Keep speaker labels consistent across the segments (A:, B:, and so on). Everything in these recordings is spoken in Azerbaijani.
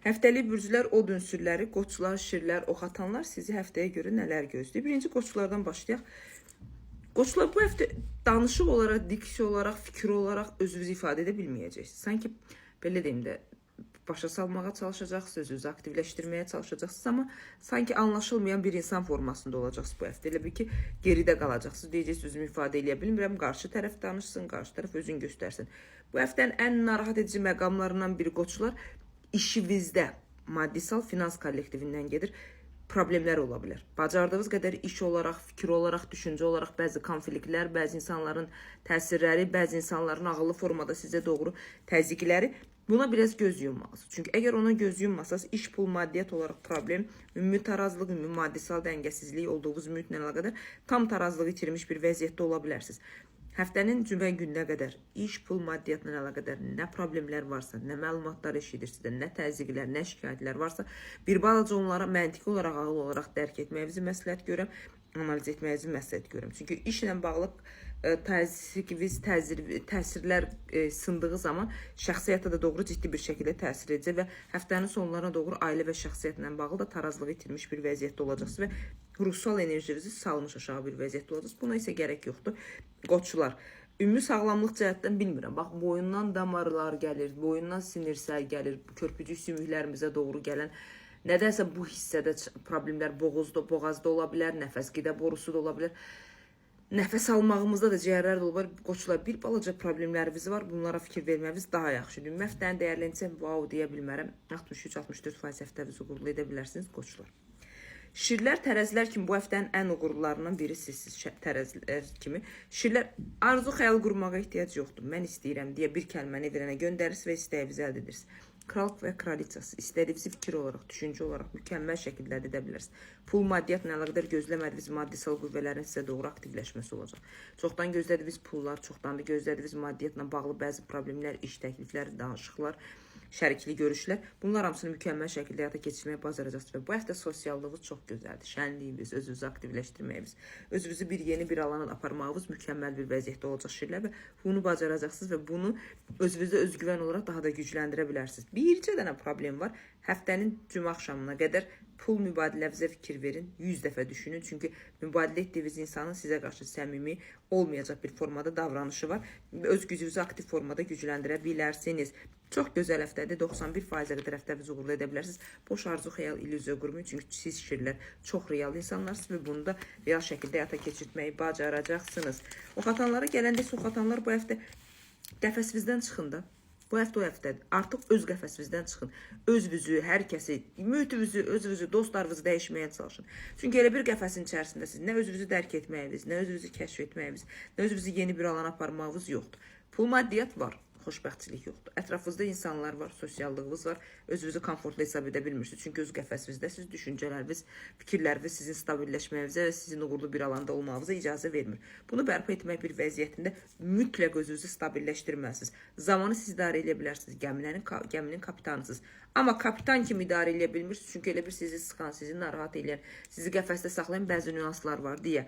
A: Həftəlik bürclər, od ünsürləri, qoçlar, şirlər, ox atanlar sizi həftəyə görə nələr gözləyir? Birinci qoçlardan başlayaq. Qoçlar bu həftə danışıq olaraq, diksiya olaraq, fikir olaraq özünüzü ifadə edə bilməyəcəksiniz. Sanki belə deyim də başa salmağa çalışacaqsınız, özünüzü aktivləşdirməyə çalışacaqsınız, amma sanki anlaşılmayan bir insan formasında olacaqsınız bu həftə. Elə bir ki, geridə qalacaqsınız. Deyəcəksiniz, özümü ifadə edə bilmirəm, qarşı tərəf danışsın, qarşı tərəf özünü göstərsin. Bu həftənin ən narahat edici məqamlarından biri qoçlar, işinizdə maddisal finans kollektivindən gedir, problemlər ola bilər. Bacardığınız qədər iş olaraq, fikir olaraq, düşüncə olaraq bəzi konfliktlər, bəzi insanların təsirləri, bəzi insanların ağıllı formada sizə doğru təzyiqləri, buna biraz göz yummalısınız. Çünki əgər ona göz yummasanız, iş, pul, maddiyyat olaraq problem, ümumi tarazlıq, ümumi maddisal dəngəsizlik olduğunuz mühitlə əlaqədar tam tarazlığı itirmiş bir vəziyyətdə ola bilərsiniz. Həftənin cümə gününə qədər iş, pul, maddiyyatla əlaqədar nə problemlər varsa, nə məlumatlar eşidirsinizdə, nə təzyiqlər, nə şikayətlər varsa, bir balaca onlara məntiqi olaraq, ağıl olaraq dərk etməyinizi məsləhət görürəm, analiz etməyinizi məsləhət görürəm. Çünki işlə bağlı təsirlər sındığı zaman şəxsiyyətə də doğru ciddi bir şəkildə təsir edəcək və həftənin sonlarına doğru ailə və şəxsiyyətlə bağlı da tarazlığı itirmiş bir vəziyyətdə olacaqsınız və ruhsal enerjinizi salmış aşağı bir vəziyyətdə olacaqsınız. Buna isə gərək yoxdur. Qoçlar, ümumi sağlamlıq cəhətdən bilmirəm. Bax, boyundan damarlar gəlir, boyundan sinirsel gəlir, körpücük sümüklərimizə doğru gələn nədənsə bu hissədə problemlər boğazda ola bilər, nəfəs qidə borusu da ola bilər. Nəfəs almağımızda da ciyərlər də olur. Qoçlar, bir balaca problemlərimiz var. Bunlara fikir verməyimiz daha yaxşıdır. Ümumi həftəni dəyərlənsəm, wow deyə bilmərəm. 63-64% həftənizi uğurlu edə bilərsiniz, qoçlar. Şirlər, tərəzilər kimi bu həftənin ən uğurlarından biri sizsiz, tərəzilər kimi. Şirlər, arzu xəyal qurmağa ehtiyac yoxdur. Mən istəyirəm deyə bir kəlməni evrənə göndərirsiniz və istəyinizi əldə edirsiniz. Kralıq və kraliçası, istədiyinizi fikir olaraq, düşüncə olaraq mükəmməl şəkildə əldə edə bilərsiniz. Pul, maddiyyatla əlaqədar gözləmədiyiniz maddisal qüvvələrin sizə doğru aktivləşməsi olacaq. Çoxdan gözlədiyiniz pullar, çoxdan da gözlədiyiniz maddiyyatla bağlı bəzi problemlər, iş təklifləri, danışıqlar, şərikli görüşlər, bunlar hamısını mükəmməl şəkildə həyata keçirməyə bacaracaqsınız və bu həftə sosiallığınız çox gözəldir. Şənliyiniz, özünüzü aktivləşdirməyiniz, özünüzü yeni bir alana aparmağınız mükəmməl bir vəziyyətdə olacaq Şirlər və bunu bacaracaqsınız və bunu özünüzdə özgüvən olaraq daha da gücləndirə bilərsiniz. Bircə dənə problem var. Həftənin cümə axşamına qədər pul mübadiləvizə fikir verin, 100 dəfə düşünün. Çünki mübadilə etdiyiniz insanın sizə qarşı səmimi olmayacaq bir formada davranışı var. Öz gücünüzü aktiv formada gücləndirə bilərsiniz. Çox gözəl həftədir. 91%-ə qədər həftənizi uğurlu edə bilərsiniz. Boş arzu, xəyal, illüziya qurmayın. Çünki siz Şirlər çox real insanlarsınız və bunu da real şəkildə həyata keçirtməyi bacaracaqsınız. Oxatanlara gələndə isə oxatanlar bu həftə qəfəsinizdən çıxın da. Bu həftə o həftədir. Artıq öz qəfəsinizdən çıxın. Özünüzü, hər kəsi, mühitinizi, özünüzü, dostlarınızı dəyişməyə çalışın. Çünki elə bir qəfəsin içərisindəsiniz. Nə özünüzü dərk etməyiniz, nə özünüzü kəşf etməyiniz, nə özünüzü yeni bir alana aparmağınız yoxdur. Pul, maddiyyat var. Xoşbəxtçilik yoxdur. Ətrafınızda insanlar var, sosiallığınız var. Özünüzü komfortlu hesab edə bilmirsiniz. Çünki öz qəfəsinizdəsiniz, düşüncələriniz, fikirləriniz sizin stabilləşməyinizə və sizin uğurlu bir alanda olmağınıza icazə vermir. Bunu bərpa etmək bir vəziyyətində mütləq özünüzü stabilləşdirməlisiniz. Zamanı siz idarə edə bilərsiniz. Gəminin kapitanısınız. Amma kapitan kimi idarə edə bilmirsiniz. Çünki elə bir sizi sıxan, sizi narahat edən, sizi qəfəsdə saxlayan bəzi nüanslar var deyə.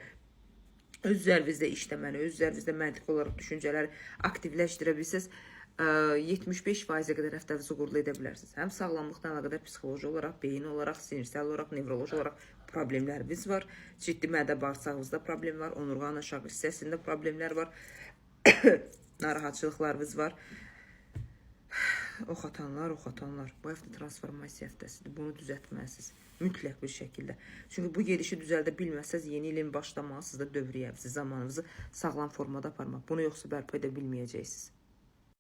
A: Öz üzərinizdə işləməni, öz üzərinizdə məntiq olaraq düşüncələri aktivləşdirə bilsəz, 75%-ə qədər həftənizi uğurlu edə bilərsiniz. Həm sağlamlıqla əlaqədar psixoloji olaraq, beyin olaraq, sinirsel olaraq, nevroloji olaraq problemləriniz var. Ciddi mədə bağırsağınızda problem var, onurğanın aşağı hissəsində problemlər var, narahatçılıqlarınız var. Oxatanlar. Bu həftə transformasiya həftəsidir. Bunu düzəltməlisiniz. Mütləq bir şəkildə. Çünki bu gedişi düzəldə bilməsəz, yeni ilin başlamalısınız da dövriyənizi, zamanınızı sağlam formada aparmaq. Bunu yoxsa bərpa edə bilməyəcəksiniz.